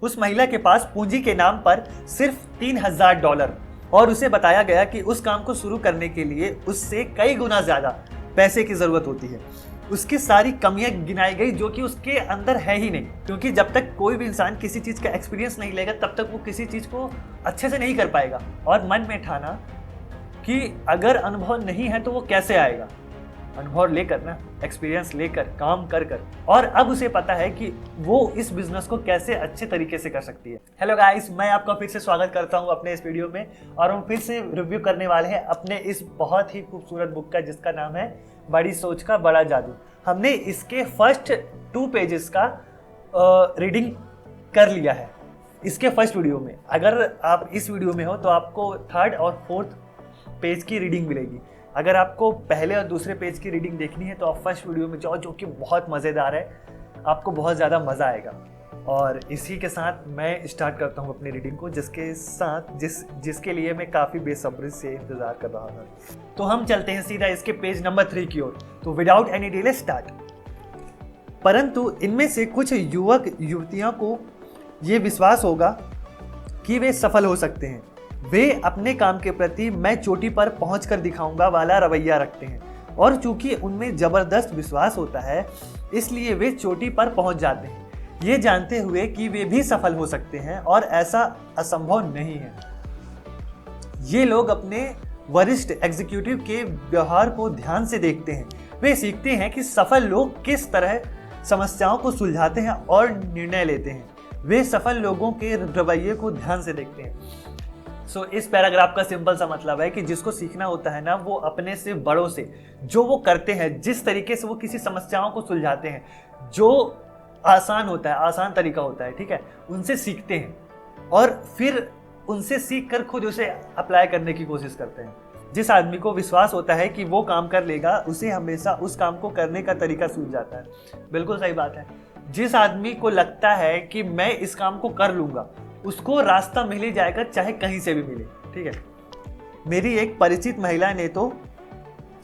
उस महिला के पास पूंजी के नाम पर सिर्फ $3000 और उसे बताया गया कि उस काम को शुरू करने के लिए उससे कई गुना ज्यादा पैसे की जरूरत होती है। उसकी सारी कमियां गिनाई गई जो कि उसके अंदर है ही नहीं, क्योंकि जब तक कोई भी इंसान किसी चीज का एक्सपीरियंस नहीं लेगा तब तक वो किसी चीज को अच्छे से नहीं कर पाएगा। और मन में ठाना कि अगर अनुभव नहीं है तो वो कैसे आएगा। अनुभव लेकर ना, एक्सपीरियंस लेकर, काम कर कर। और अब उसे पता है कि वो इस बिजनेस को कैसे अच्छे तरीके से कर सकती है। हेलो गाइस, मैं आपका फिर से स्वागत करता हूं अपने इस वीडियो में। और हम फिर से रिव्यू करने वाले हैं अपने इस बहुत ही खूबसूरत बुक का, जिसका नाम है बड़ी सोच का बड़ा जादू। हमने इसके फर्स्ट 2 पेजेस का रीडिंग कर लिया है इसके फर्स्ट वीडियो में। अगर आप इस वीडियो में हो तो आपको 3rd और 4th पेज की रीडिंग मिलेगी। अगर आपको पहले और दूसरे पेज की रीडिंग देखनी है तो आप फर्स्ट वीडियो में जाओ, जो कि बहुत मज़ेदार है। आपको बहुत ज़्यादा मज़ा आएगा। और इसी के साथ मैं स्टार्ट करता हूँ अपनी रीडिंग को, जिसके लिए मैं काफ़ी बेसब्री से इंतज़ार कर रहा था। तो हम चलते हैं सीधा इसके पेज नंबर 3 की ओर। तो विदाउट एनी डिले स्टार्ट। परंतु इनमें से कुछ युवक युवतियों को ये विश्वास होगा कि वे सफल हो सकते हैं। वे अपने काम के प्रति मैं चोटी पर पहुंचकर दिखाऊंगा वाला रवैया रखते हैं, और चूंकि उनमें जबरदस्त विश्वास होता है इसलिए वे चोटी पर पहुंच जाते हैं, ये जानते हुए कि वे भी सफल हो सकते हैं और ऐसा असंभव नहीं है। ये लोग अपने वरिष्ठ एग्जीक्यूटिव के व्यवहार को ध्यान से देखते हैं। वे सीखते हैं कि सफल लोग किस तरह समस्याओं को सुलझाते हैं और निर्णय लेते हैं। वे सफल लोगों के रवैये को ध्यान से देखते हैं। इस पैराग्राफ का सिंपल सा मतलब है कि जिसको सीखना होता है ना, वो अपने से बड़ों से जो वो करते हैं, जिस तरीके से वो किसी समस्याओं को सुलझाते हैं, जो आसान होता है, आसान तरीका होता है, ठीक है, उनसे सीखते हैं और फिर उनसे सीख कर खुद उसे अप्लाई करने की कोशिश करते हैं। जिस आदमी को विश्वास होता है कि वो काम कर लेगा, उसे हमेशा उस काम को करने का तरीका सूझ जाता है। बिल्कुल सही बात है। जिस आदमी को लगता है कि मैं इस काम को कर लूंगा, उसको रास्ता मिल ही जाएगा, चाहे कहीं से भी मिले, ठीक है। मेरी एक परिचित महिला ने तो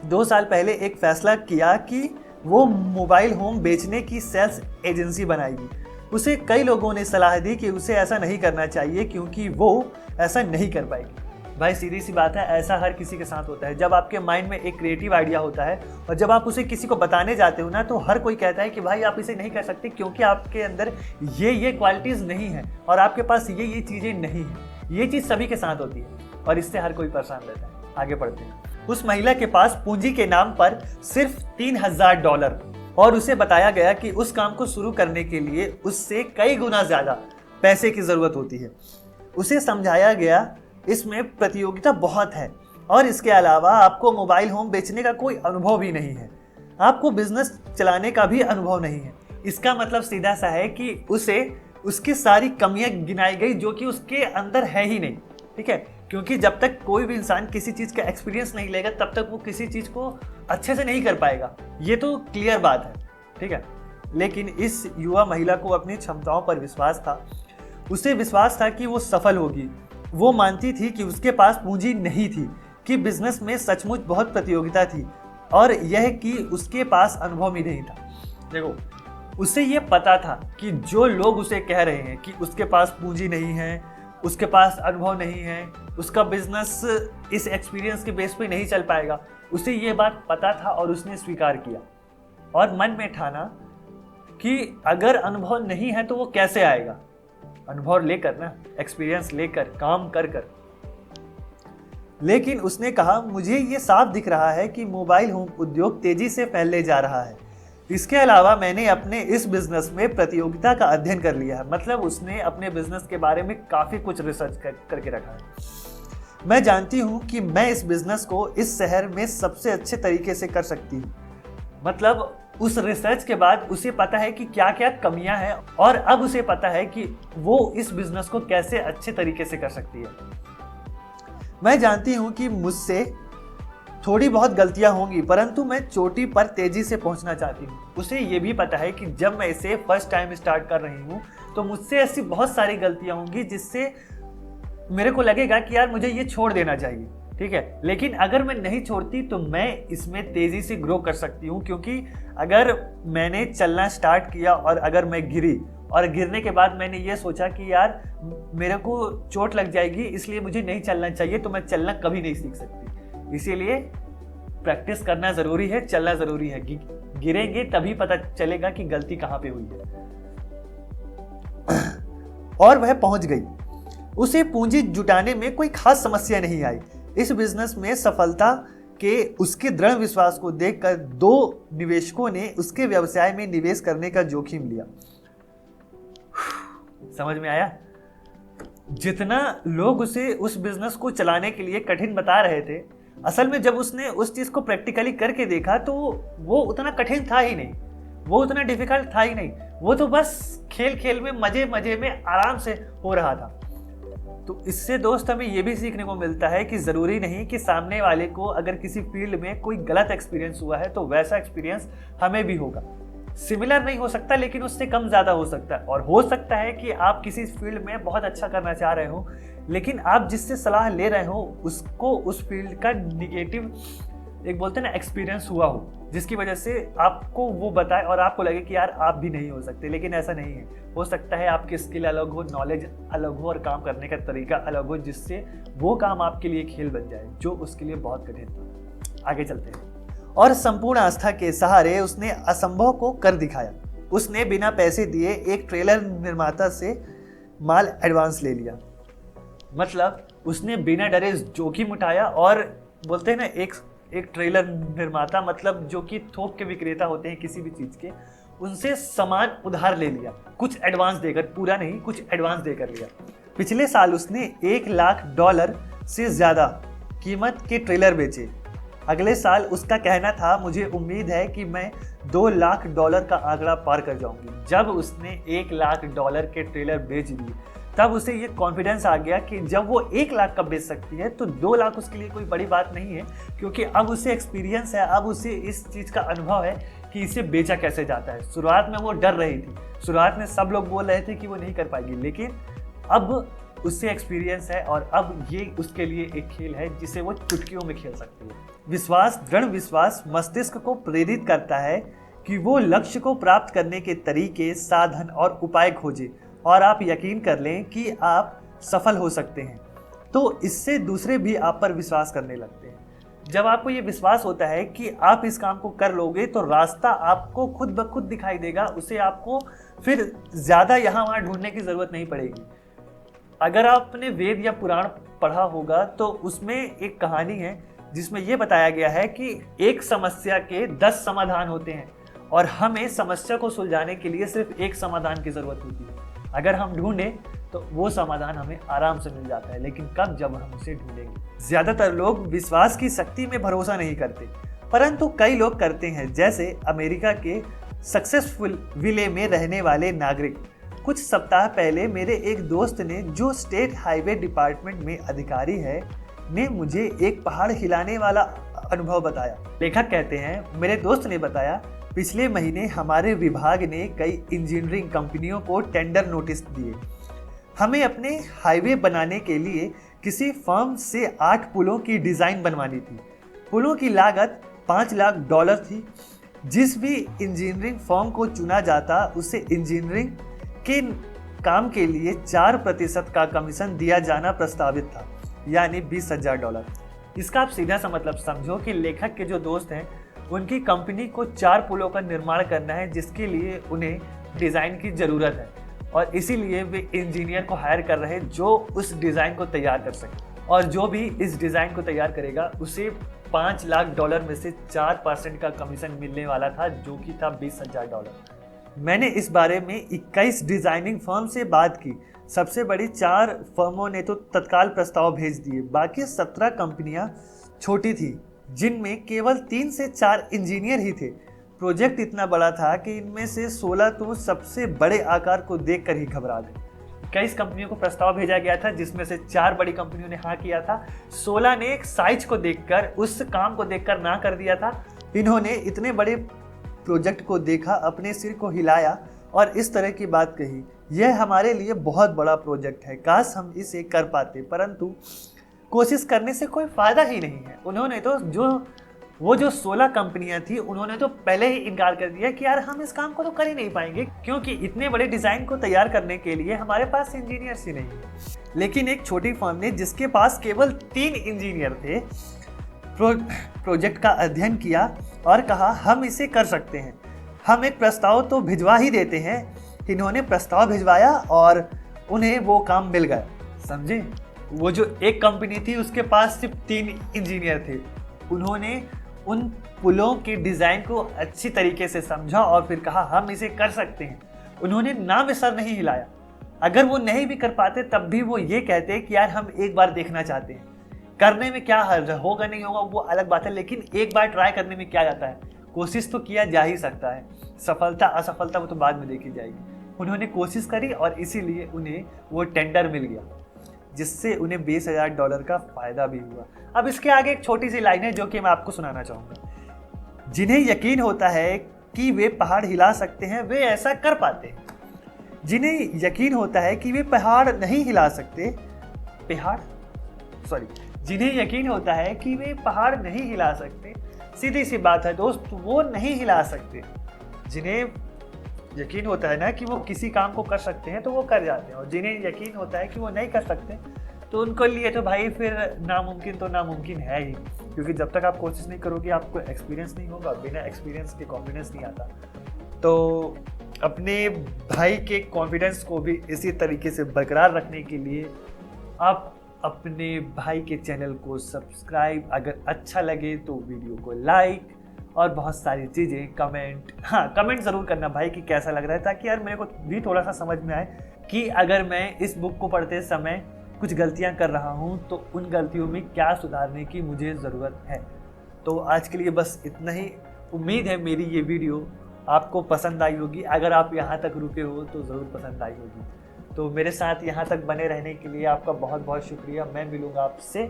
2 साल पहले एक फैसला किया कि वो मोबाइल होम बेचने की सेल्स एजेंसी बनाएगी। उसे कई लोगों ने सलाह दी कि उसे ऐसा नहीं करना चाहिए क्योंकि वो ऐसा नहीं कर पाएगी। भाई सीधी सी बात है, ऐसा हर किसी के साथ होता है। जब आपके माइंड में एक क्रिएटिव आइडिया होता है और जब आप उसे किसी को बताने जाते हो ना, तो हर कोई कहता है कि भाई आप इसे नहीं कर सकते क्योंकि आपके अंदर ये क्वालिटीज़ नहीं है और आपके पास ये चीज़ें नहीं है। ये चीज़ सभी के साथ होती है और इससे हर कोई परेशान रहता है। आगे बढ़ते हैं। उस महिला के पास पूंजी के नाम पर सिर्फ $3000 और उसे बताया गया कि उस काम को शुरू करने के लिए उससे कई गुना ज़्यादा पैसे की ज़रूरत होती है। उसे समझाया गया इसमें प्रतियोगिता बहुत है और इसके अलावा आपको मोबाइल होम बेचने का कोई अनुभव भी नहीं है। आपको बिजनेस चलाने का भी अनुभव नहीं है। इसका मतलब सीधा सा है कि उसे उसकी सारी कमियां गिनाई गई जो कि उसके अंदर है ही नहीं, ठीक है, क्योंकि जब तक कोई भी इंसान किसी चीज़ का एक्सपीरियंस नहीं लेगा तब तक वो किसी चीज़ को अच्छे से नहीं कर पाएगा। ये तो क्लियर बात है, ठीक है। लेकिन इस युवा महिला को अपनी क्षमताओं पर विश्वास था। उसे विश्वास था कि वो सफल होगी। वो मानती थी कि उसके पास पूंजी नहीं थी, कि बिजनेस में सचमुच बहुत प्रतियोगिता थी और यह कि उसके पास अनुभव भी नहीं था। देखो, उसे ये पता था कि जो लोग उसे कह रहे हैं कि उसके पास पूंजी नहीं है, उसके पास अनुभव नहीं है, उसका बिजनेस इस एक्सपीरियंस के बेस पे नहीं चल पाएगा, उसे ये बात पता था और उसने स्वीकार किया और मन में ठाना कि अगर अनुभव नहीं है तो वो कैसे आएगा। अनुभव लेकर ना, एक्सपीरियंस लेकर, काम कर कर। लेकिन उसने कहा, मुझे ये साफ दिख रहा है कि मोबाइल होम उद्योग तेजी से फैलने जा रहा है। इसके अलावा मैंने अपने इस बिजनेस में प्रतियोगिता का अध्ययन कर लिया है। मतलब उसने अपने बिजनेस के बारे में काफ़ी कुछ रिसर्च करके रखा है। मैं जानती हूँ कि मैं इस बिजनेस को इस शहर में सबसे अच्छे तरीके से कर सकती हूँ। मतलब उस रिसर्च के बाद उसे पता है कि क्या क्या कमियां हैं और अब उसे पता है कि वो इस बिजनेस को कैसे अच्छे तरीके से कर सकती है। मैं जानती हूं कि मुझसे थोड़ी बहुत गलतियां होंगी, परंतु मैं चोटी पर तेजी से पहुंचना चाहती हूं। उसे ये भी पता है कि जब मैं इसे फर्स्ट टाइम स्टार्ट कर रही हूं तो मुझसे ऐसी बहुत सारी गलतियां होंगी जिससे मेरे को लगेगा कि यार मुझे ये छोड़ देना चाहिए, ठीक है। लेकिन अगर मैं नहीं छोड़ती तो मैं इसमें तेज़ी से ग्रो कर सकती हूँ, क्योंकि अगर मैंने चलना स्टार्ट किया और अगर मैं गिरी और गिरने के बाद मैंने ये सोचा कि यार मेरे को चोट लग जाएगी, इसलिए मुझे नहीं चलना चाहिए, तो मैं चलना कभी नहीं सीख सकती। इसीलिए प्रैक्टिस करना ज़रूरी है, चलना ज़रूरी है। गिरेंगे तभी पता चलेगा कि गलती कहाँ पे हुई है। और वह पहुंच गई। उसे पूंजी जुटाने में कोई खास समस्या नहीं आई। इस बिजनेस में सफलता के उसके दृढ़ विश्वास को देखकर 2 निवेशकों ने उसके व्यवसाय में निवेश करने का जोखिम लिया। समझ में आया? जितना लोग उसे उस बिजनेस को चलाने के लिए कठिन बता रहे थे, असल में जब उसने उस चीज को प्रैक्टिकली करके देखा तो वो उतना कठिन था ही नहीं, वो उतना डिफिकल्ट था ही नहीं। वो तो बस खेल खेल में, मजे मजे में आराम से हो रहा था। तो इससे दोस्त हमें ये भी सीखने को मिलता है कि ज़रूरी नहीं कि सामने वाले को अगर किसी फील्ड में कोई गलत एक्सपीरियंस हुआ है तो वैसा एक्सपीरियंस हमें भी होगा। सिमिलर नहीं हो सकता, लेकिन उससे कम ज़्यादा हो सकता है। और हो सकता है कि आप किसी फील्ड में बहुत अच्छा करना चाह रहे हो, लेकिन आप जिससे सलाह ले रहे हो उसको उस फील्ड का निगेटिव, एक बोलते हैं ना, एक्सपीरियंस हुआ हो, जिसकी वजह से आपको वो बताए और आपको लगे कि यार आप भी नहीं हो सकते। लेकिन ऐसा नहीं है। हो सकता है आपकी स्किल अलग हो, नॉलेज अलग हो और काम करने का तरीका अलग हो, जिससे वो काम आपके लिए खेल बन जाए जो उसके लिए बहुत कठिन था। आगे चलते हैं। और संपूर्ण आस्था के सहारे उसने असंभव को कर दिखाया। उसने बिना पैसे दिए एक ट्रेलर निर्माता से माल एडवांस ले लिया। मतलब उसने बिना डरे जोखिम उठाया और बोलते हैं ना, एक ट्रेलर निर्माता, मतलब जो कि थोक के विक्रेता होते हैं किसी भी चीज़ के, उनसे सामान उधार ले लिया, कुछ एडवांस देकर, पूरा नहीं, कुछ एडवांस देकर लिया। पिछले साल उसने $1 लाख से ज़्यादा कीमत के ट्रेलर बेचे। अगले साल उसका कहना था, मुझे उम्मीद है कि मैं $2 लाख का आंकड़ा पार कर जाऊंगी। जब उसने $1 लाख के ट्रेलर बेच दिए, तब उसे ये कॉन्फिडेंस आ गया कि जब वो 1 लाख का बेच सकती है तो 2 लाख उसके लिए कोई बड़ी बात नहीं है, क्योंकि अब उसे एक्सपीरियंस है, अब उसे इस चीज़ का अनुभव है कि इसे बेचा कैसे जाता है। शुरुआत में वो डर रही थी, शुरुआत में सब लोग बोल रहे थे कि वो नहीं कर पाएगी, लेकिन अब उससे एक्सपीरियंस है और अब ये उसके लिए एक खेल है जिसे वो चुटकियों में खेल सकती है। विश्वास, दृढ़ विश्वास मस्तिष्क को प्रेरित करता है कि वो लक्ष्य को प्राप्त करने के तरीके, साधन और उपाय खोजे, और आप यकीन कर लें कि आप सफल हो सकते हैं। तो इससे दूसरे भी आप पर विश्वास करने लगते हैं। जब आपको ये विश्वास होता है कि आप इस काम को कर लोगे, तो रास्ता आपको खुद ब खुद दिखाई देगा। उसे आपको फिर ज़्यादा यहाँ वहाँ ढूंढने की ज़रूरत नहीं पड़ेगी। अगर आपने वेद या पुराण पढ़ा होगा तो उसमें एक कहानी है जिसमें यह बताया गया है कि एक समस्या के 10 समाधान होते हैं और हमें समस्या को सुलझाने के लिए सिर्फ एक समाधान की ज़रूरत होती है। अगर हम ढूंढें तो वो समाधान हमें आराम से मिल जाता है, लेकिन कब? जब हम उसे ढूंढेंगे। ज़्यादातर लोग विश्वास की शक्ति में भरोसा नहीं करते, परंतु कई लोग करते हैं, जैसे अमेरिका के सक्सेसफुल विले में रहने वाले नागरिक। कुछ सप्ताह पहले मेरे एक दोस्त ने, जो स्टेट हाईवे डिपार्टमेंट में अधिकारी है, ने मुझे एक पहाड़ हिलाने वाला अनुभव बताया। लेखक कहते हैं, मेरे दोस्त ने बताया, पिछले महीने हमारे विभाग ने कई इंजीनियरिंग कंपनियों को टेंडर नोटिस दिए। हमें अपने हाईवे बनाने के लिए किसी फर्म से 8 पुलों की डिज़ाइन बनवानी थी। पुलों की लागत $5 लाख थी। जिस भी इंजीनियरिंग फर्म को चुना जाता, उसे इंजीनियरिंग के काम के लिए 4% का कमीशन दिया जाना प्रस्तावित था, यानी $20,000। इसका आप सीधा सा मतलब समझो कि लेखक के जो दोस्त हैं, उनकी कंपनी को 4 पुलों का निर्माण करना है, जिसके लिए उन्हें डिज़ाइन की ज़रूरत है, और इसीलिए वे इंजीनियर को हायर कर रहे हैं जो उस डिज़ाइन को तैयार कर सके। और जो भी इस डिज़ाइन को तैयार करेगा उसे $5 लाख में से 4% का कमीशन मिलने वाला था, जो कि था $20,000। मैंने इस बारे में 21 डिज़ाइनिंग फर्म से बात की। सबसे बड़ी 4 फर्मों ने तो तत्काल प्रस्ताव भेज दिए। बाकी 17 कंपनियां छोटी थी, जिनमें केवल 3 से 4 इंजीनियर ही थे। प्रोजेक्ट इतना बड़ा था कि इनमें से 16 तो सबसे बड़े आकार को देखकर ही घबरा गए। 21 कंपनियों को प्रस्ताव भेजा गया था, जिसमें से 4 बड़ी कंपनियों ने हाँ किया था। 16 ने साइज को देखकर, उस काम को देखकर ना कर दिया था। इन्होंने इतने बड़े प्रोजेक्ट को देखा, अपने सिर को हिलाया और इस तरह की बात कही, यह हमारे लिए बहुत बड़ा प्रोजेक्ट है, काश हम इसे कर पाते, परंतु कोशिश करने से कोई फ़ायदा ही नहीं है। उन्होंने तो जो वो जो 16 कंपनियां थी उन्होंने तो पहले ही इनकार कर दिया कि यार हम इस काम को तो कर ही नहीं पाएंगे, क्योंकि इतने बड़े डिजाइन को तैयार करने के लिए हमारे पास इंजीनियर्स ही नहीं है। लेकिन एक छोटी फर्म ने, जिसके पास केवल 3 इंजीनियर थे, प्रोजेक्ट का अध्ययन किया और कहा हम इसे कर सकते हैं, हम एक प्रस्ताव तो भिजवा ही देते हैं। इन्होंने प्रस्ताव भिजवाया और उन्हें वो काम मिल गया। समझे? वो जो एक कंपनी थी उसके पास सिर्फ 3 इंजीनियर थे, उन्होंने उन पुलों के डिज़ाइन को अच्छी तरीके से समझा और फिर कहा हम इसे कर सकते हैं। उन्होंने नाम सर नहीं हिलाया। अगर वो नहीं भी कर पाते तब भी वो ये कहते कि यार हम एक बार देखना चाहते हैं। करने में क्या हर्ज है, होगा नहीं होगा वो अलग बात है, लेकिन एक बार ट्राई करने में क्या जाता है, कोशिश तो किया जा ही सकता है। सफलता असफलता वो तो बाद में देखी जाएगी। उन्होंने कोशिश करी और इसीलिए उन्हें वो टेंडर मिल गया, जिससे उन्हें $20,000 का फायदा भी हुआ। अब इसके आगे एक छोटी सी लाइन है जो कि मैं आपको सुनाना चाहूँगा। जिन्हें यकीन होता है कि वे पहाड़ हिला सकते हैं वे ऐसा कर पाते हैं। जिन्हें यकीन होता है कि वे पहाड़ नहीं हिला सकते, जिन्हें यकीन होता है कि वे पहाड़ नहीं हिला सकते, सीधी सी बात है दोस्त, वो नहीं हिला सकते। जिन्हें यकीन होता है ना कि वो किसी काम को कर सकते हैं तो वो कर जाते हैं, और जिन्हें यकीन होता है कि वो नहीं कर सकते तो उनको लिए तो भाई फिर नामुमकिन तो नामुमकिन है ही, क्योंकि जब तक आप कोशिश नहीं करोगे आपको एक्सपीरियंस नहीं होगा। बिना एक्सपीरियंस के कॉन्फिडेंस नहीं आता। तो अपने भाई के कॉन्फिडेंस को भी इसी तरीके से बरकरार रखने के लिए आप अपने भाई के चैनल को सब्सक्राइब, अगर अच्छा लगे तो वीडियो को लाइक और बहुत सारी चीज़ें कमेंट ज़रूर करना भाई कि कैसा लग रहा है, ताकि यार मेरे को भी थोड़ा सा समझ में आए कि अगर मैं इस बुक को पढ़ते समय कुछ गलतियां कर रहा हूं तो उन गलतियों में क्या सुधारने की मुझे ज़रूरत है। तो आज के लिए बस इतना ही। उम्मीद है मेरी ये वीडियो आपको पसंद आई होगी। अगर आप यहाँ तक रुके हो तो ज़रूर पसंद आई होगी। तो मेरे साथ यहाँ तक बने रहने के लिए आपका बहुत बहुत शुक्रिया। मैं मिलूँगा आपसे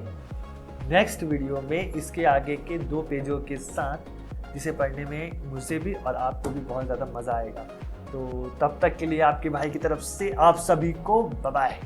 नेक्स्ट वीडियो में इसके आगे के 2 पेजों के साथ, जिसे पढ़ने में मुझे भी और आपको भी बहुत ज़्यादा मज़ा आएगा। तो तब तक के लिए आपके भाई की तरफ से आप सभी को बाय बाय।